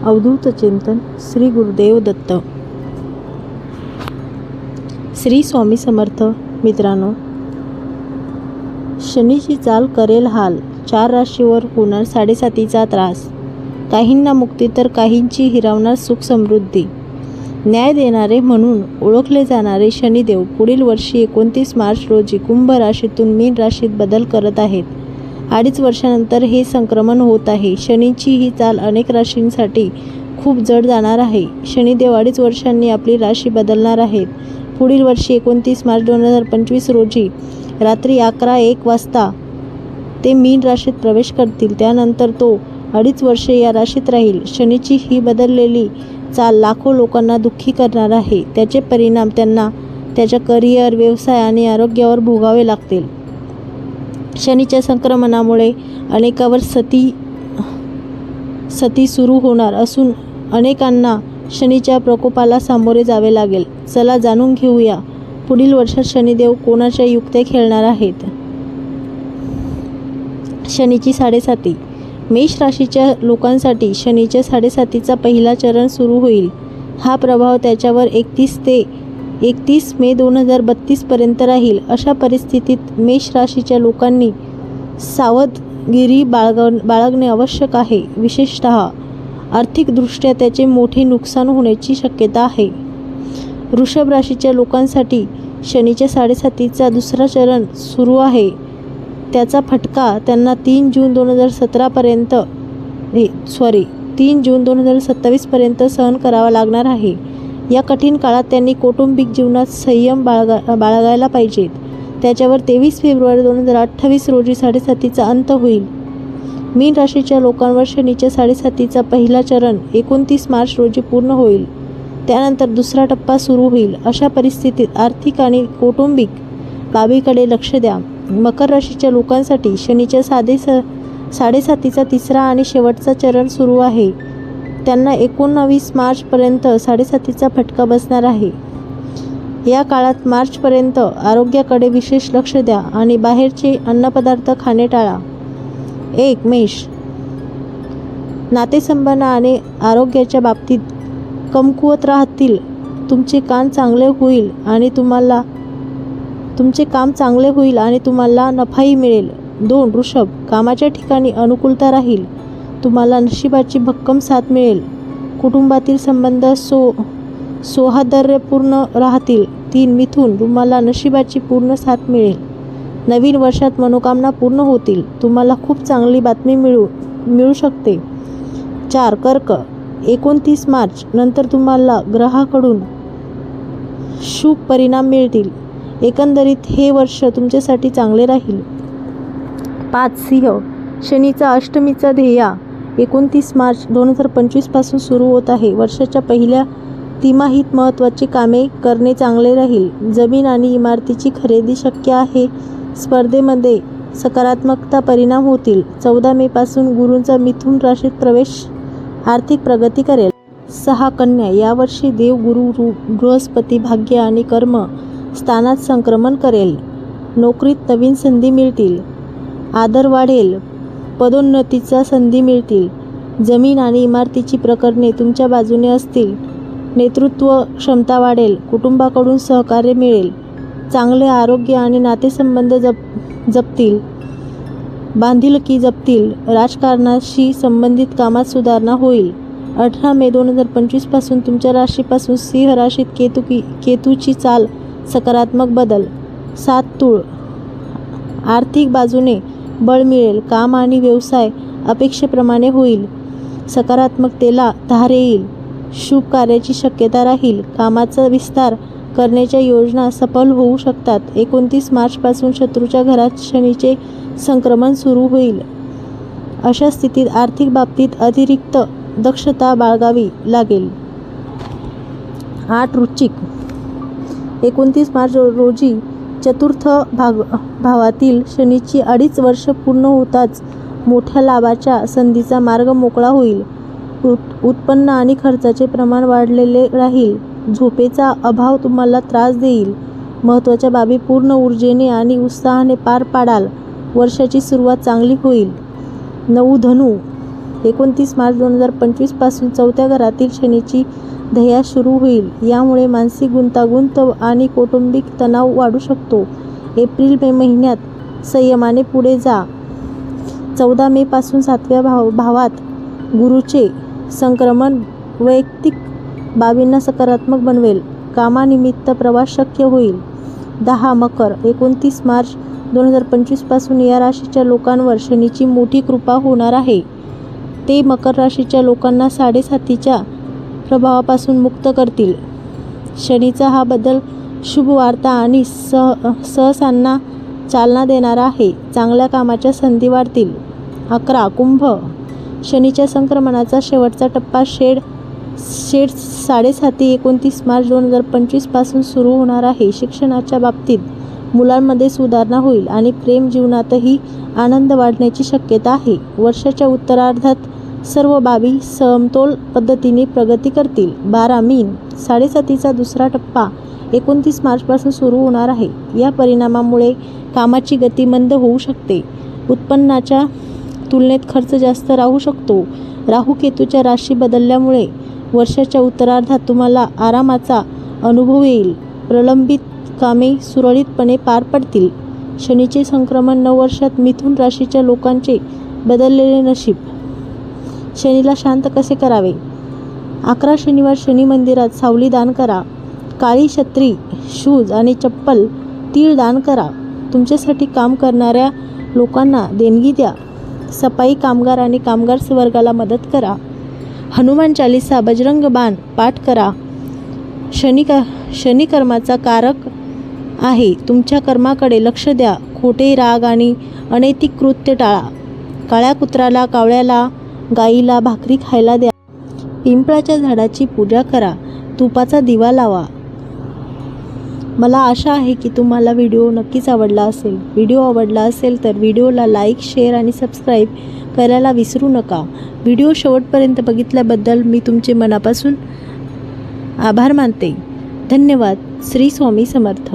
अवधूत चिंतन श्री गुरुदेव दत्त. श्री स्वामी समर्थ. मित्रांनो, शनीची चाल करेल हाल. 4 राशीवर होणार 7.5चा त्रास. काहींना मुक्ती तर काहींची हिरावणार सुख समृद्धी. न्याय देणारे म्हणून ओळखले जाणारे शनिदेव पुढील वर्षी 29 मार्च रोजी कुंभ राशीतून मीन राशीत बदल करत आहेत. 2.5 वर्षानंतर हे संक्रमण होत आहे. शनीची ही चाल अनेक राशींसाठी खूप जड जाणार आहे. शनिदेव 2.5 वर्षांनी आपली राशी बदलणार आहेत. पुढील वर्षी 29 मार्च 2025 रोजी रात्री 11:01 वाजता ते मीन राशीत प्रवेश करतील. त्यानंतर तो 2.5 वर्षे या राशीत राहील. शनीची ही बदललेली चाल लाखो लोकांना दुःखी करणार आहे. त्याचे परिणाम त्यांना त्याच्या करिअर, व्यवसाय आणि आरोग्यावर भोगावे लागतील. शनीच्या संक्रमणामुळे अनेकावर सती सुरू होणार असून अनेकांना शनीच्या प्रकोपाला सामोरे जावे लागेल. चला जाणून घेऊया पुढील वर्षात शनिदेव कोणाच्या युक्त्या खेळणार आहेत. शनीची 7.5. मेष राशीच्या लोकांसाठी शनीच्या 7.5चा पहिला चरण सुरू होईल. हा प्रभाव त्याच्यावर 31 मे 2032 पर्यंत राहील. अशा परिस्थितीत मेष राशीच्या लोकांनी सावधगिरी बाळगणे आवश्यक आहे. विशेषतः आर्थिकदृष्ट्या त्याचे मोठे नुकसान होण्याची शक्यता आहे. वृषभ राशीच्या लोकांसाठी शनीच्या 7.5चा दुसरा चरण सुरू आहे. त्याचा फटका त्यांना 3 जून 2027 पर्यंत सहन करावा लागणार आहे. या कठीण काळात त्यांनी कौटुंबिक जीवनात संयम बाळगायला पाहिजेत. त्याच्यावर 23 फेब्रुवारी 2028 रोजी 7.5चा अंत होईल. मीन राशीच्या लोकांवर शनीच्या 7.5चा पहिला चरण 29 मार्च रोजी पूर्ण होईल. त्यानंतर दुसरा टप्पा सुरू होईल. अशा परिस्थितीत आर्थिक आणि कौटुंबिक बाबीकडे लक्ष द्या. मकर राशीच्या लोकांसाठी शनीच्या 7.5चा तिसरा आणि शेवटचा चरण सुरू आहे. त्यांना 19 मार्चपर्यंत 7.5चा फटका बसणार आहे. या काळात मार्चपर्यंत आरोग्याकडे विशेष लक्ष द्या आणि बाहेरचे अन्नपदार्थ खाणे टाळा. 1. मेष. नातेसंबंध आणि आरोग्याच्या बाबतीत कमकुवत राहतील. तुमचे काम चांगले होईल आणि तुम्हाला नफाही मिळेल. 2. वृषभ. कामाच्या ठिकाणी अनुकूलता राहील. तुम्हाला नशिबाची भक्कम साथ मिळेल. कुटुंबातील संबंध सौहार्दपूर्ण राहतील. 3. मिथुन. तुम्हाला नशिबाची पूर्ण साथ मिळेल. नवीन वर्षात मनोकामना पूर्ण होतील. तुम्हाला खूप चांगली बातमी मिळू शकते. 4. कर्क. 29 मार्च नंतर तुम्हाला ग्रहाकडून शुभ परिणाम मिळतील. एकंदरीत हे वर्ष तुमच्यासाठी चांगले राहील. 5. सिंह. शनीचा अष्टमीचा ध्येया 29 मार्च 2025 पासून सुरू होत आहे. वर्षाच्या पहिल्या तिमाहीत महत्त्वाची कामे करणे चांगले राहील. जमीन आणि इमारतीची खरेदी शक्य आहे. स्पर्धेमध्ये सकारात्मकता परिणाम होतील. 14 मे पासून गुरूंचा मिथुन राशीत प्रवेश आर्थिक प्रगती करेल. 6. कन्या. यावर्षी देव गुरु बृहस्पती भाग्य आणि कर्म स्थानात संक्रमण करेल. नोकरीत नवीन संधी मिळतील. आदर वाढेल. पदोन्नतीच्या संधी मिळतील. जमीन आणि इमारतीची प्रकरणे तुमच्या बाजूने असतील. नेतृत्व क्षमता वाढेल. कुटुंबाकडून सहकार्य मिळेल. चांगले आरोग्य आणि नातेसंबंध जपतील. बांधिलकी जपतील. राजकारणाशी संबंधित कामात सुधारणा होईल. 18 मे 2025 पासून तुमच्या राशीपासून सिंह राशीत केतूची चाल सकारात्मक बदल. 7. तूळ. आर्थिक बाजूने बळ मिळेल. काम आणि व्यवसाय अपेक्षेप्रमाणे होईल. सकारात्मकतेला धार येईल. शुभ कार्याची शक्यता राहील. कामाचा विस्तार करण्याच्या योजना सफल होऊ शकतात. 29 मार्चपासून शत्रूच्या घरात शनीचे संक्रमण सुरू होईल. अशा स्थितीत आर्थिक बाबतीत अतिरिक्त दक्षता बाळगावी लागेल. 8. वृश्चिक. 29 मार्च रोजी चतुर्थ भावातील शनीची 2.5 वर्ष पूर्ण होताच मोठ्या लाभाच्या संधीचा मार्ग मोकळा होईल. उत्पन्न आणि खर्चाचे प्रमाण वाढलेले राहील. झोपेचा अभाव तुम्हाला त्रास देईल. महत्त्वाच्या बाबी पूर्ण ऊर्जेने आणि उत्साहाने पार पाडाल. वर्षाची सुरुवात चांगली होईल. 9. धनु. 29 मार्च 2025 पासून 4थ्या घरातील शनीची दया सुरू होईल. यामुळे मानसिक गुंतागुंत आणि कौटुंबिक तणाव वाढू शकतो. एप्रिल मे महिन्यात संयमाने पुढे जा. 14 मे पासून 7व्या भावात गुरुचे संक्रमण वैयक्तिक बाबींना सकारात्मक बनवेल. कामानिमित्त प्रवास शक्य होईल. 10 मकर 29 मार्च 2025 पासून या राशीच्या लोकांवर शनीची मोठी कृपा होणार आहे. ते मकर राशीच्या लोकांना 7.5च्या प्रभावापासून मुक्त करतील. शनीचा हा बदल शुभ वार्ता आणि साहसांना चालना देणारा आहे. चांगल्या कामाच्या संधी वाढतील. 11 कुंभ शनीच्या संक्रमणाचा शेवटचा टप्पा शेड 7.5 29 मार्च 2025 पासून सुरू होणार आहे. शिक्षणाच्या बाबतीत मुलांमध्ये सुधारणा होईल आणि प्रेम जीवनातही आनंद वाढण्याची शक्यता आहे. वर्षाच्या उत्तरार्धात सर्व बाबी समतोल पद्धतीने प्रगती करतील. 12 मीन 7.5चा दुसरा टप्पा 29 मार्चपासून सुरू होणार आहे. या परिणामामुळे कामाची गती मंद होऊ शकते. उत्पन्नाच्या तुलनेत खर्च जास्त राहू शकतो. राहू केतूच्या राशी बदलल्यामुळे वर्षाच्या उत्तरार्धात तुम्हाला आरामाचा अनुभव येईल. प्रलंबित कामे सुरळीतपणे पार पडतील. शनीचे संक्रमण 9 वर्षात मिथुन राशीच्या लोकांचे बदललेले नशीब. शनीला शांत कसे करावे? 11 शनिवार शनी मंदिरात सावली दान करा. काळी छत्री, शूज आणि चप्पल, तीळ दान करा. तुमच्यासाठी काम करणाऱ्या लोकांना देणगी द्या. सफाई कामगार आणि कामगार वर्गाला मदत करा. हनुमान चालीसा, बजरंग बाण पाठ करा. शनी कर्माचा कारक आहे. तुमच्या कर्माकडे लक्ष द्या. खोटे राग आणि अनैतिक कृत्य टाळा. काळ्या कुत्र्याला, कावळ्याला, गाईला भाकरी खायला द्या. पिंपळाच्या झाडाची पूजा करा. तुपाचा दिवा लावा. मला आशा आहे की तुम्हाला व्हिडिओ नक्कीच आवडला असेल. व्हिडिओ आवडला असेल तर व्हिडिओला लाईक, शेअर आणि सबस्क्राईब करायला विसरू नका. व्हिडिओ शेवटपर्यंत बघितल्याबद्दल मी तुमचे मनापासून आभार मानते. धन्यवाद. श्री स्वामी समर्थ.